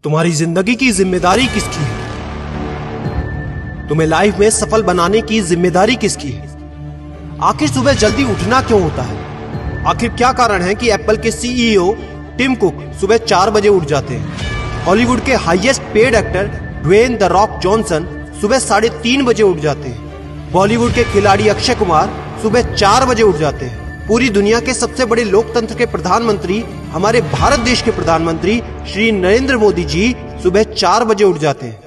तुम्हारी जिंदगी की जिम्मेदारी किसकी है? तुम्हें लाइफ में सफल बनाने की जिम्मेदारी किसकी है? आखिर सुबह जल्दी उठना क्यों होता है? आखिर क्या कारण है कि एप्पल के सीईओ टिम कुक सुबह 4 बजे उठ जाते हैं? हॉलीवुड के highest paid actor Dwayne the Rock Johnson सुबह 3:30 बजे उठ जाते हैं। बॉलीवुड के खिलाड़ी अक्षय कुमार सुबह 4 बजे उठ जाते हैं। पूरी दुनिया के सबसे बड़े लोकतंत्र के प्रधानमंत्री, हमारे भारत देश के प्रधानमंत्री श्री नरेंद्र मोदी जी सुबह 4 बजे उठ जाते हैं।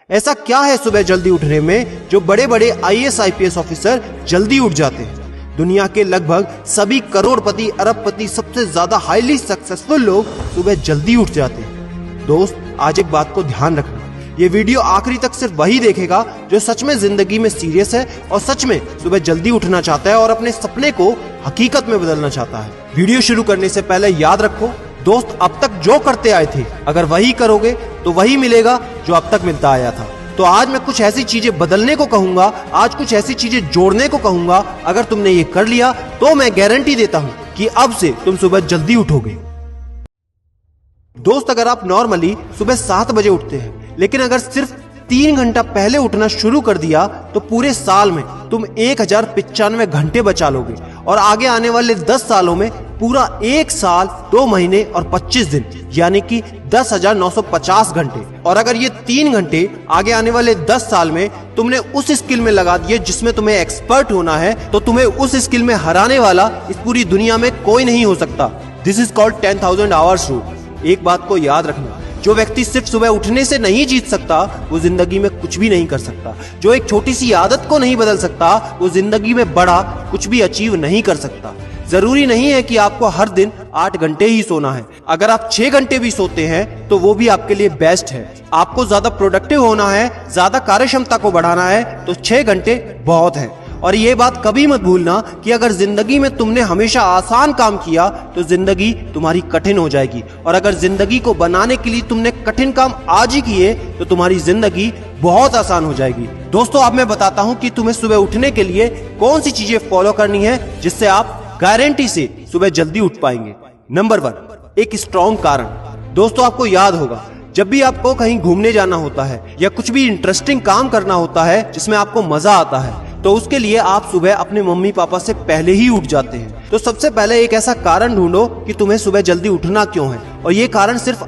ऐसा क्या है सुबह जल्दी उठने में जो बड़े बड़े आईएएस आईपीएस ऑफिसर जल्दी उठ जाते हैं? दुनिया के लगभग सभी करोड़पति, अरबपति, सबसे ज्यादा हाईली सक्सेसफुल लोग सुबह जल्दी उठ जाते हैं। दोस्त, आज एक बात को ध्यान रखना, ये वीडियो आखिरी तक सिर्फ वही देखेगा जो सच में जिंदगी में सीरियस है और सच में सुबह जल्दी उठना चाहता है और अपने सपने को हकीकत में बदलना चाहता है। वीडियो शुरू करने से पहले याद रखो दोस्त, अब तक जो करते आए थे अगर वही करोगे तो वही मिलेगा जो अब तक मिलता आया था। तो आज मैं कुछ ऐसी चीजें बदलने को कहूंगा, आज कुछ ऐसी चीजें जोड़ने को कहूंगा। अगर तुमने ये कर लिया तो मैं गारंटी देता हूं कि अब से तुम सुबह जल्दी उठोगे। दोस्त, अगर आप नॉर्मली सुबह 7 बजे उठते हैं लेकिन अगर सिर्फ 3 घंटा पहले उठना शुरू कर दिया तो पूरे साल में तुम 1095 घंटे बचा लोगे और आगे आने वाले 10 सालों में पूरा 1 साल 2 महीने और 25 दिन यानी कि 10,950 घंटे। और अगर ये 3 घंटे आगे आने वाले 10 साल में तुमने उस स्किल में लगा दिए जिसमें तुम्हें एक्सपर्ट होना है तो तुम्हें उस स्किल में हराने वाला इस पूरी दुनिया में कोई नहीं हो सकता। This is called 10,000 hours rule. एक बात को याद रखना, जो व्यक्ति सिर्फ सुबह उठने से नहीं जीत सकता वो जिंदगी में कुछ भी नहीं कर सकता। जो एक छोटी सी आदत को नहीं बदल सकता वो जिंदगी में बड़ा कुछ भी अचीव नहीं कर सकता। जरूरी नहीं है कि आपको हर दिन 8 घंटे ही सोना है। अगर आप 6 घंटे भी सोते हैं तो वो भी आपके लिए बेस्ट है। आपको ज्यादा प्रोडक्टिव होना है, ज्यादा कार्य क्षमता को बढ़ाना है तो 6 घंटे बहुत है। और ये बात कभी मत भूलना कि अगर जिंदगी में तुमने हमेशा आसान काम किया तो जिंदगी तुम्हारी कठिन हो जाएगी और अगर जिंदगी को बनाने के लिए तुमने कठिन काम आज ही किए तो तुम्हारी जिंदगी बहुत आसान हो जाएगी। दोस्तों, अब मैं बताता हूँ कि तुम्हें सुबह उठने के लिए कौन सी चीजें फॉलो करनी है जिससे आप गारंटी से सुबह जल्दी उठ पाएंगे। नंबर 1, एक स्ट्रॉन्ग कारण। दोस्तों, आपको याद होगा जब भी आपको कहीं घूमने जाना होता है या कुछ भी इंटरेस्टिंग काम करना होता है जिसमें आपको मजा आता है तो उसके लिए आप सुबह अपने मम्मी पापा से पहले ही उठ जाते हैं। तो सबसे पहले एक ऐसा कारण ढूंढो कि तुम्हें सुबह जल्दी उठना क्यों है और ये कारण सिर्फ